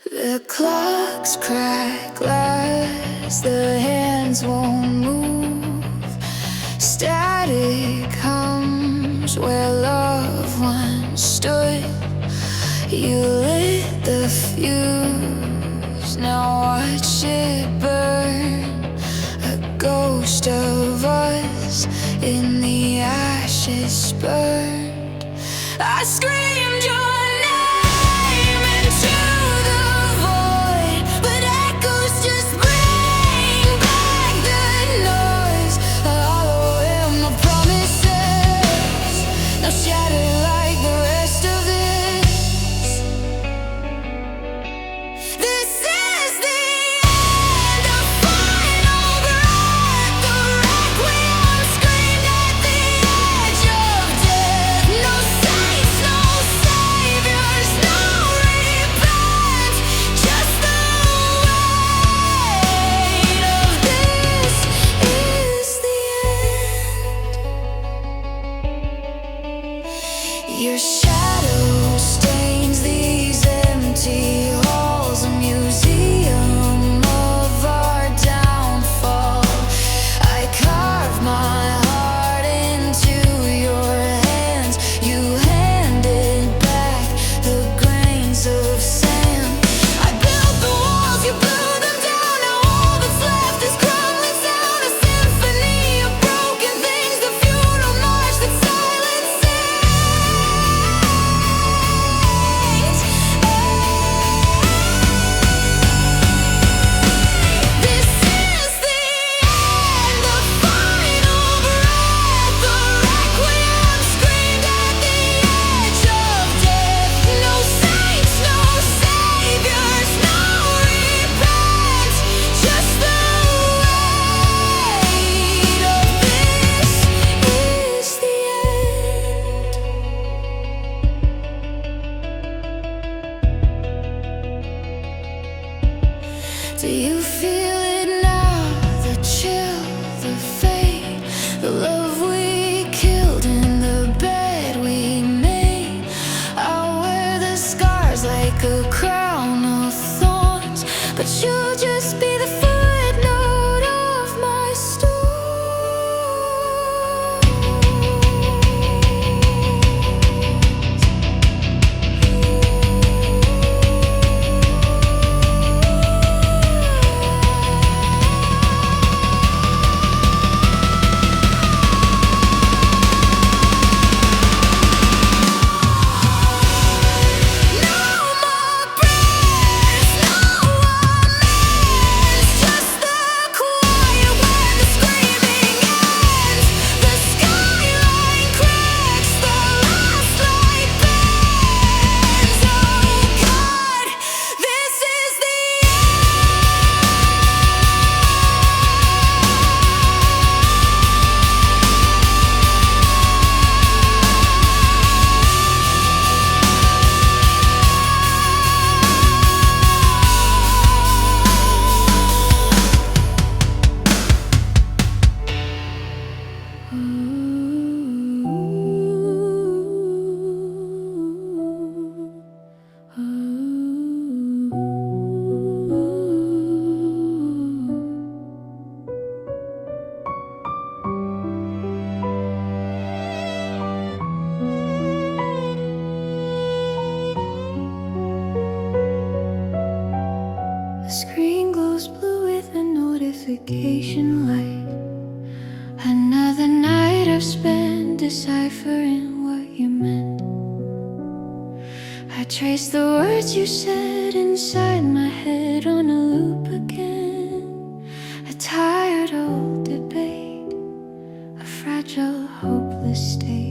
The clocks crack glass, the hands won't move. Static hums where love once stood. You lit the fuse, now watch it burn. A ghost of us in the ashes burned. I screamed your name into the void, but echoes just bring back the noise. A hollow in my promises, now shattered like the rest of this. This is the end, the final breath, the requiem screamed at the edge of death. No saints, no saviors, no repent, just the weight of this is the end. Your shadow stains these empty halls, a museum of our downfall. I carved my heart into your hands. You handed back the grains of sand. I built the walls, you blew them down. Now all that's left is crumbling sound. A symphony of broken things, the funeral march that silence sings. This is the end, the final breath, the requiem screamed at the edge of death. No saints, no saviors, no repent, just the weight of this is the end. Do you feel it now? The chill, the fate, the love we killed in the bed we made. I'll wear the scars like a crown of thorns, but you'll just be the footnote of my story. No more prayers, no amends, just the quiet when the screaming ends. The skyline cracks, the last light bends. Oh God, this is the The screen glows blue with a notification light. Another night I've spent deciphering what you meant. I trace the words you said inside my head on a loop again. A tired old debate, a fragile, hopeless state.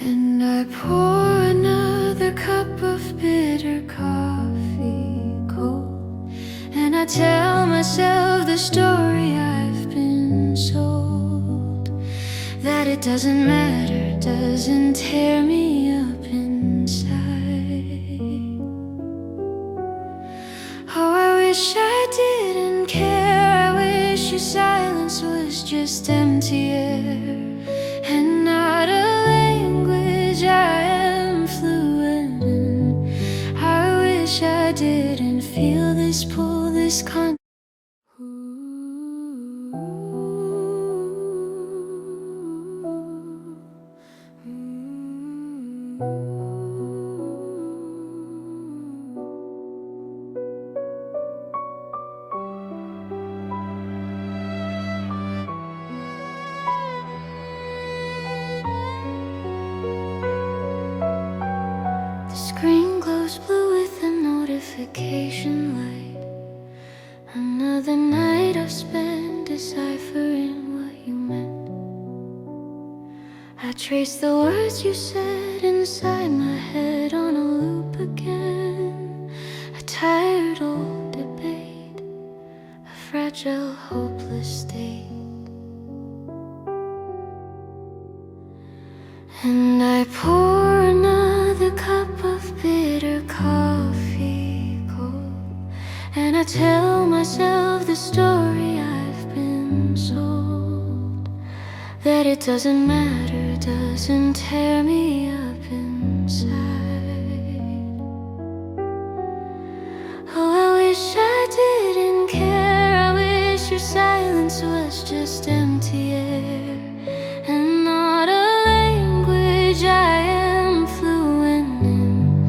And I pour another cup of bitter coffee cold, and I tell myself the story I've been sold, that it doesn't matter, doesn't tear me up inside. Oh, I wish I didn't care. I wish your silence was just empty air and not a language I am fluent this con. The screen glows blue with a notification light. Another night I've spent deciphering what you meant. I trace the words you said inside my head on a loop again. A tired old debate, a fragile, hopeless state. And I pour another cup of bitter coffee cold, and I tell myself the story I've been sold, that it doesn't matter, doesn't tear me up inside. Oh, I wish I didn't care. I wish your silence was just empty air and not a language I am fluent in.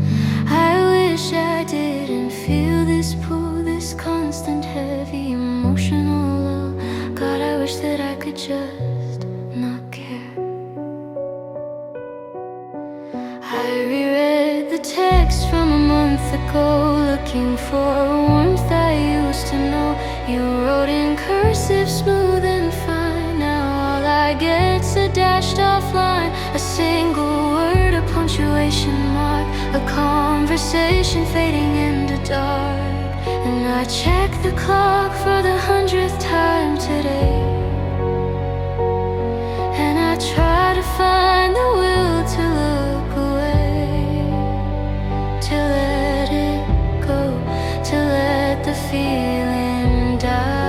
I wish I didn't feel this pull, this constant heavy emotional low. God, I wish that I could just not care. I reread the text from a month ago, looking for a warmth I used to know. You wrote in cursive, smooth and fine. Now all I get's a dashed off line, a single word, a punctuation mark, a conversation fading into dark. And I check the clock for the 100th time today, and I try to find the will to look away, to let it go, to let the feeling die.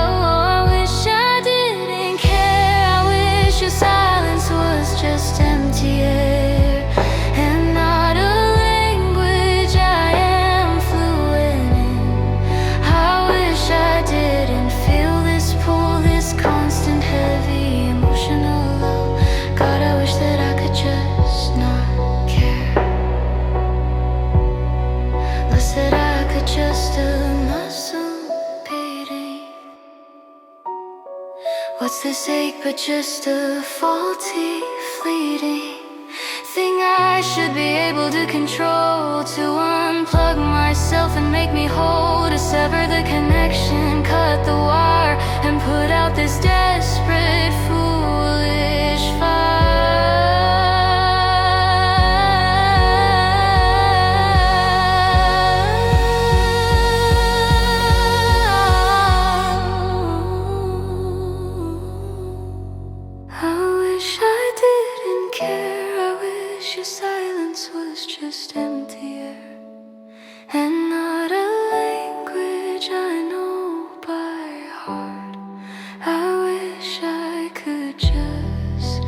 Oh, I wish I didn't care. I wish your silence was just empty air and not a language I am fluent in. I wish I didn't feel this pull, this constant heavy emotional low. God, I wish that I could just not care. Less that I could just a muscle beating. What's this ache but just a faulty, fleeting thing I should be able to control, to unplug myself and make me whole, to sever the connection, cut the wire, and put out this desperate, foolish I wish I didn't care. I wish your silence was just empty air and not a language I know by heart. I wish I could just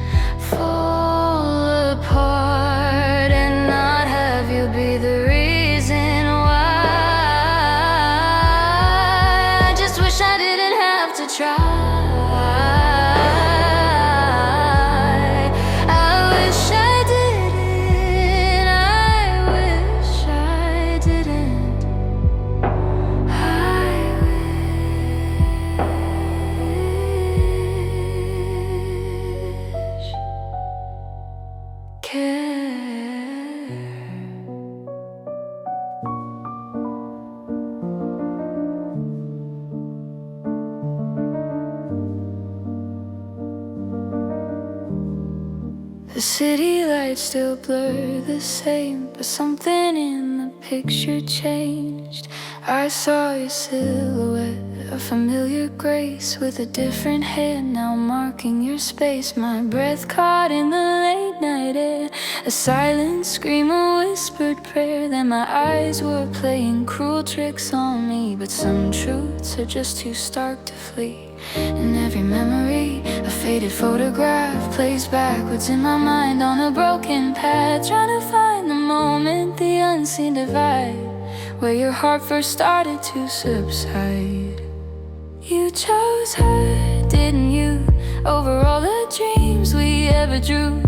fall apart and not have you be the reason why. I just wish I didn't have to try. The city lights still blur the same, but something in the picture changed. I saw your silhouette, a familiar grace with a different hand now marking your space. My breath caught in the late night air, a silent scream, a whispered prayer. Then my eyes were playing cruel tricks on me, but some truths are just too stark to flee. In every memory, a faded photograph plays backwards in my mind on a broken path, trying to find the moment, the unseen divide. where your heart first started to subside. You chose her, didn't you, over all the dreams we ever drew.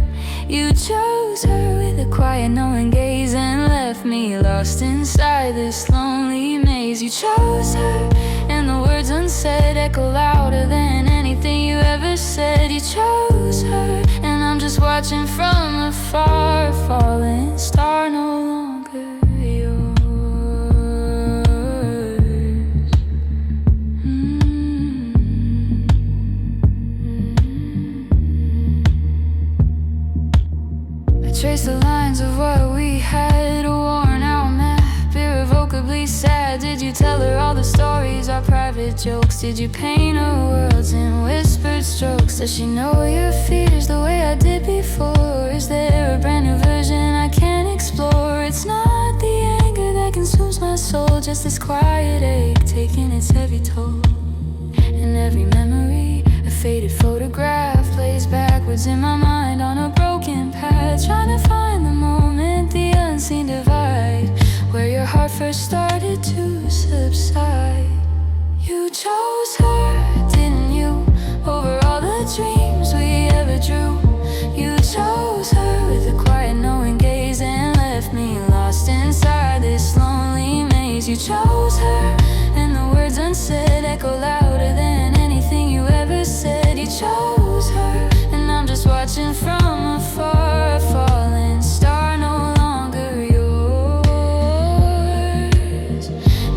You chose her with a quiet knowing gaze and left me lost inside this lonely maze. You chose her, and the words unsaid echo louder than anything you ever said. You chose her, and I'm just watching from afar, a falling star no longer yours. Trace the lines of what we had, a worn out map, irrevocably sad. Did you tell her all the stories, our private jokes? Did you paint her worlds in whispered strokes? Does she know your fears the way I did before? Is there a brand new version I can't explore? It's not the anger that consumes my soul, just this quiet ache taking its heavy toll. And every memory, a faded photograph, plays backwards in my mind on a broken path, trying to find the moment, the unseen divide, where your heart first started to subside. You chose her, didn't you, over all the dreams we ever drew. You chose her with a quiet knowing gaze and left me lost inside this lonely maze. You chose her, and the words unsaid echo louder than anything you ever said. You chose her, and I'm just watching from afar, a falling star no longer yours.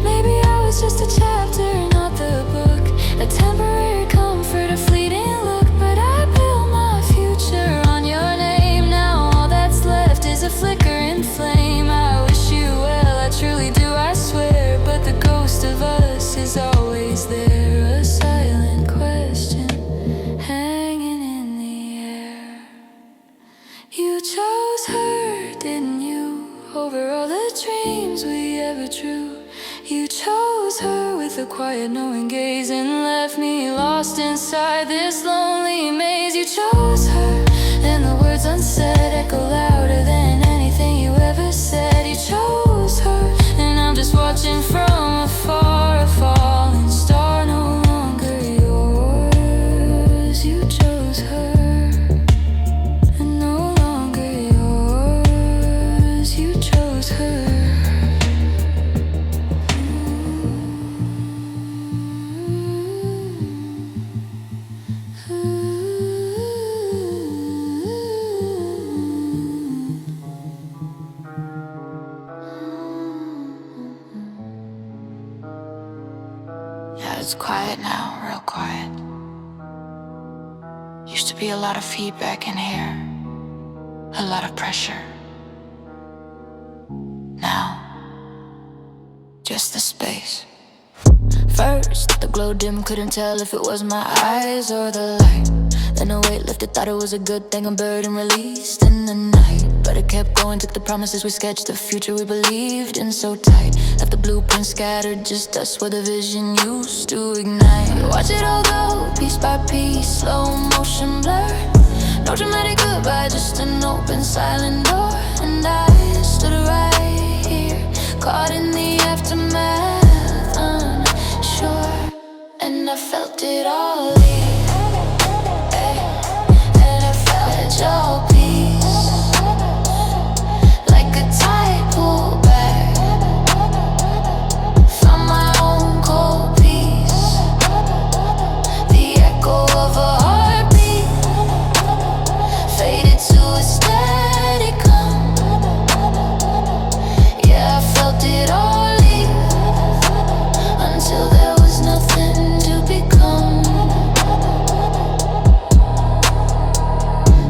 Maybe I was just a chapter, not the book, a temporary comfort, a fleeting look, but I built my future on your name. Now all that's left is a flickering flame. I wish you well, I truly do, I swear, but the ghost of us is always there, a silent question hanging in the air. You chose her, didn't you, over all the dreams we ever drew. You chose her with a quiet knowing gaze and left me lost inside this lonely maze. You chose her, and the words unsaid echo louder than anything you ever said. You chose her, and I'm just watching from afar, a falling star no longer yours. You chose her, and no longer yours. You chose her. Yeah, it's quiet now, real quiet. Used to be a lot of feedback in here, a lot of pressure. Now, just the space. First, the glow dim, couldn't tell if it was my eyes or the light. Then a weight lifted, thought it was a good thing, a bird and released in the night. But it kept going, took the promises we sketched, the future we believed in so tight. Left the blueprint scattered, just us where the vision used to ignite. Watch it all go, piece by piece, slow motion blur. No dramatic goodbye, just an open silent door. And I stood right here, caught in the aftermath, unsure. And I felt it all leave, and I felt your peace, like a tide pull back from my own cold peace. The echo of a heartbeat faded to a static hum. Yeah, I felt it all leave until there was nothing to become.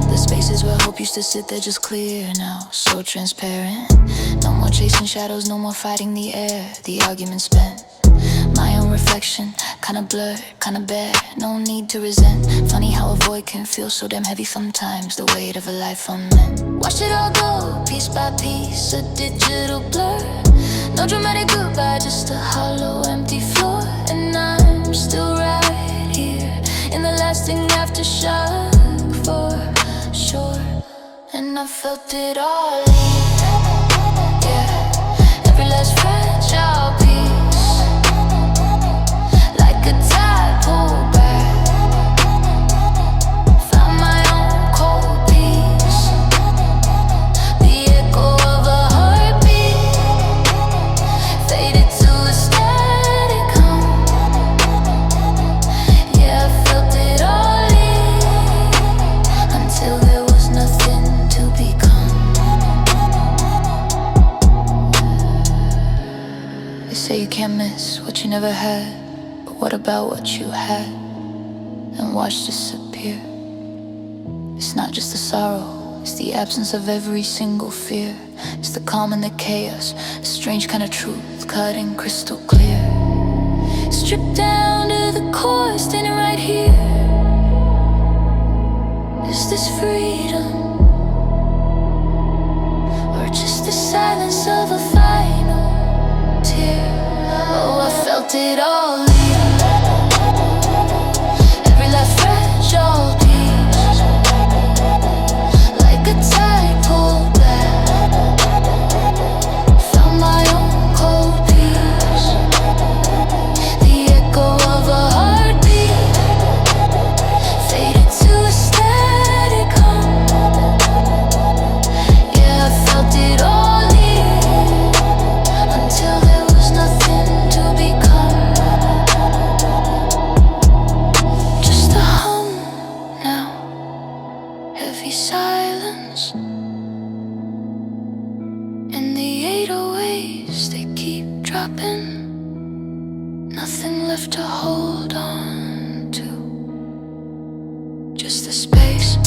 The spaces where hope used to sit there just clear now, so transparent. No more chasing shadows, no more fighting the air. The argument spent. My own reflection, kinda blurred, kinda bare. No need to resent. Funny how a void can feel so damn heavy sometimes. The weight of a life unmeant. Watch it all go, piece by piece, a digital blur. No dramatic goodbye, just a hollow, empty floor. And I'm still right here in the lasting aftershock, for sure. And I felt it all leave, yeah. Every last fragile miss what you never had, but what about what you had and watched disappear? It's not just the sorrow, it's the absence of every single fear. It's the calm and the chaos, a strange kind of truth cutting crystal clear. Stripped down to the core, standing right here. Is this freedom, or just the silence of a final tear? Oh, I felt it all leave, every last fragile piece, like a tide pulled back. Found my own cold peace, the echo of a heartbeat, faded to a static hum. Yeah, I felt it all leave, until there was nothing to become. Just a hum now, heavy silence, and the 808s, they keep dropping. Nothing left to hold on to, just the space.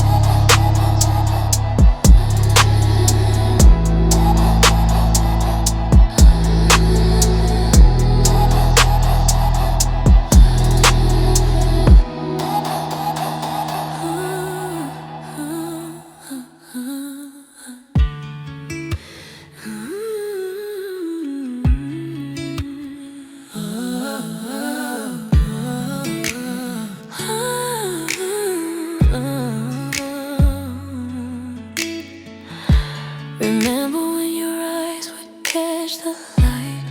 Remember when your eyes would catch the light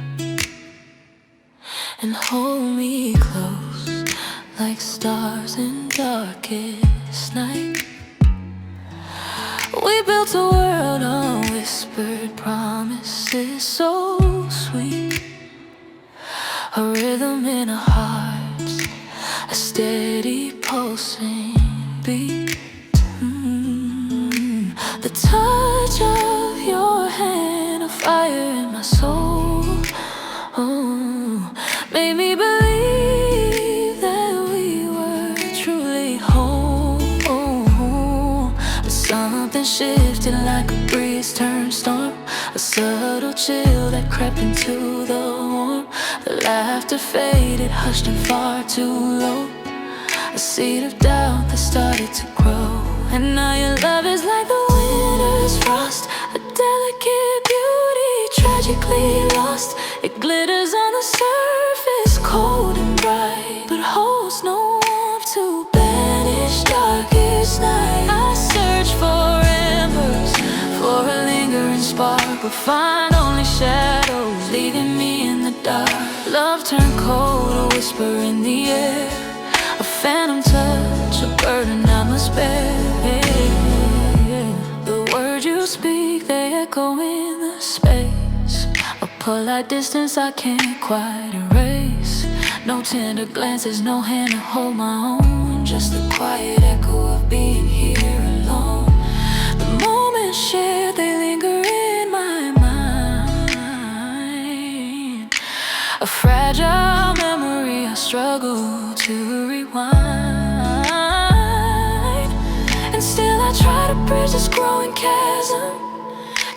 and hold me close like stars in darkest night? We built a world on whispered promises so sweet, a rhythm in our hearts, a steady pulsing beat. The touch of your hand, a fire in my soul, made me believe that we were truly home. But something shifted like a breeze turned storm, a subtle chill that crept into the warmth. The laughter faded, hushed and far too low, a seed of doubt that started to grow. And now your love is like the winter's frost, a delicate beauty tragically lost. It glitters on the surface, cold and bright, but holds no warmth to banish darkest night. I search for embers, for a lingering spark, but find only shadows leaving me in the dark. Love turned cold, a whisper in the air, a phantom touch, a burden I must bear. The words you speak, they echo in the space, a polite distance I can't quite erase. No tender glances, no hand to hold my own, just the quiet echo of being here alone. The moments shared, they linger in my mind, a fragile memory I struggle to rewind. And still I try to bridge this growing chasm,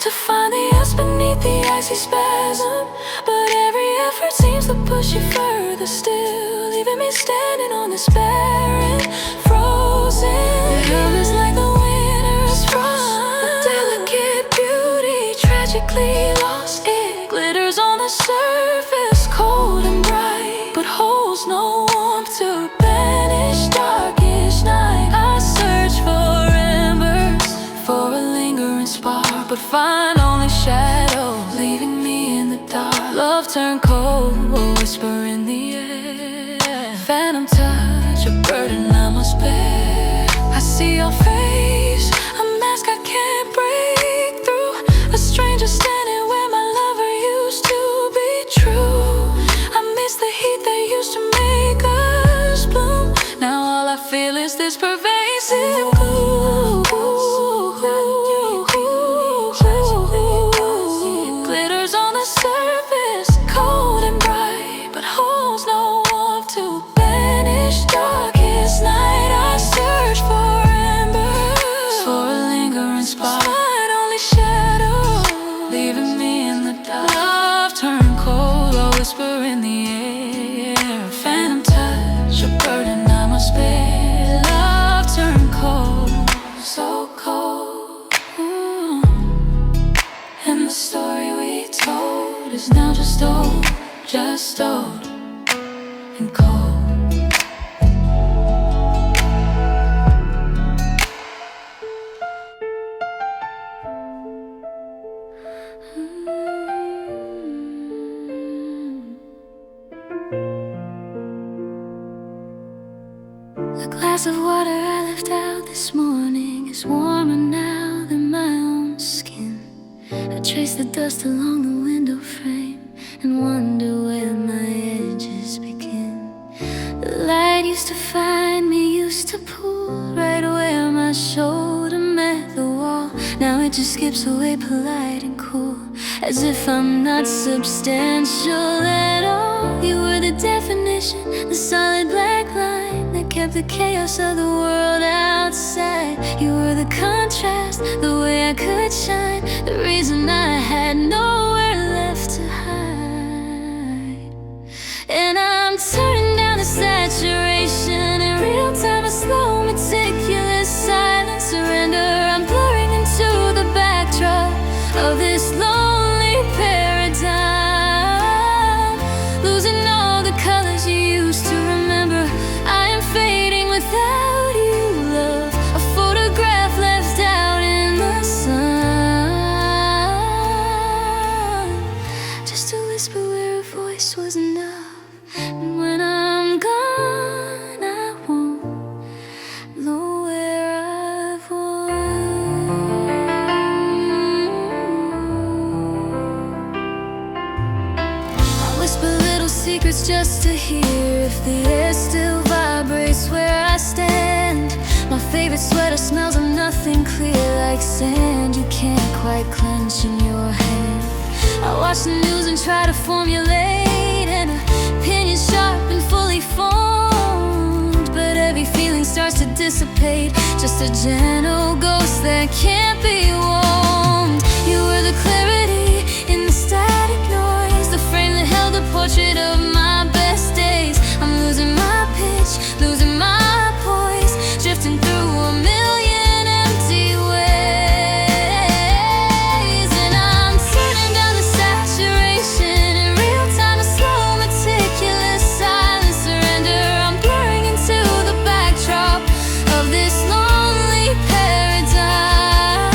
to find the us beneath the icy spasm. But every effort seems to push you further still, leaving me standing on this barren, frozen. Love is like the winter's frost, a delicate beauty tragically lost. It glitters on the surface, cold and bright, but holds no warmth to banish darkest night. I search for embers, for a lingering spark, but find only shadows leaving me in the dark. Love turned cold, a whisper in the air, phantom touch, a burden I must bear. I see your face, a mask I can't break through, a stranger standing where my lover used to be true. I miss the heat that used to make us bloom. Now all I feel is this pervasive gloom. Glitters on the surface, cold story we told is now just old and cold. The glass of water I left out this morning is warmer now than my own skin. I trace the dust along the window frame and wonder where my edges begin. The light used to find me, used to pull right where my shoulder met the wall. Now it just skips away polite and cool, as if I'm not substantial at all. You were the definition, the solid black line that kept the chaos of the world outside. You were the contrast, the way I could shine, the reason I had nowhere left to hide. And I'm turning down the saturation in real time, a slow, meticulous silent surrender. I'm blurring into the backdrop of this lonely paradigm, losing all the colors you used to remember. I am fading without you, love, a photograph left out in the sun, just a whisper where a voice was enough. And when I'm gone, I won't know where I've won. I whisper little secrets just to hear if the air still vibrates where I stand. My favorite sweater smells of nothing clear, like sand you can't quite clench in your hand. I watch the news and try to formulate an opinion sharp and fully formed, but every feeling starts to dissipate, just a gentle ghost that can't be warmed. You were the clarity in the static noise, the frame that held the portrait of my best days. I'm losing my pitch, losing my poise, drifting through a million empty ways. And I'm turning down the saturation in real time, a slow, meticulous silent surrender. I'm blurring into the backdrop of this lonely paradigm,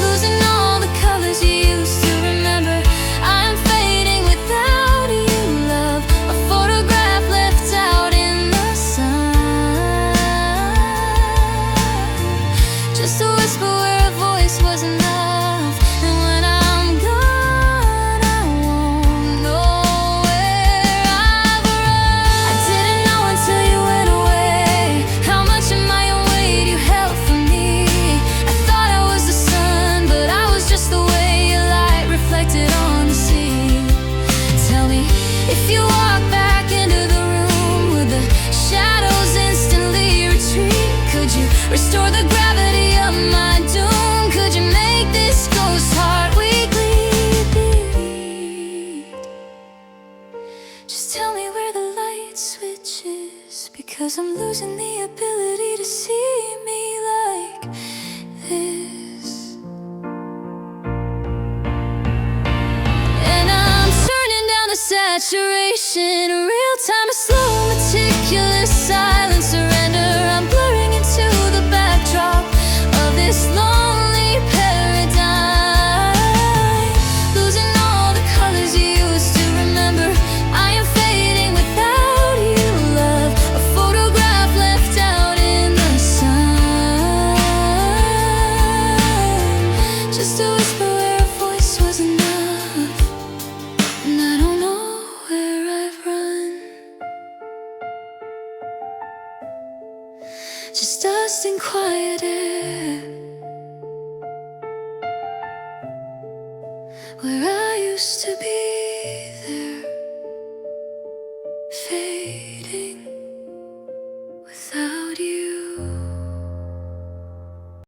losing all the colors you used to remember. I'm fading without you, love, a photograph left out in the sun, just a whisper where a voice was enough. And when I'm gone, I won't know where I've run. I didn't know until you went away how much of my own weight you held for me. I thought I was the sun, but I was just the way your light reflected on the sea. Tell me, if you walk back into the room, would the shadows instantly retreat? Could you restore the gravity of my doom? Could you make this ghost heart weakly beat? Just tell me where the light switch is, because I'm losing the ability to see me like this. And I'm turning down the saturation in real time, a slow, meticulous silent surrender. I'm blurring into the backdrop of this lonely paradigm, losing all the colors you used to remember. I am fading without you, love, a photograph left out in the sun, just a whisper where a voice was enough. And I don't know where I've run, just dust and quiet air, where I used to be.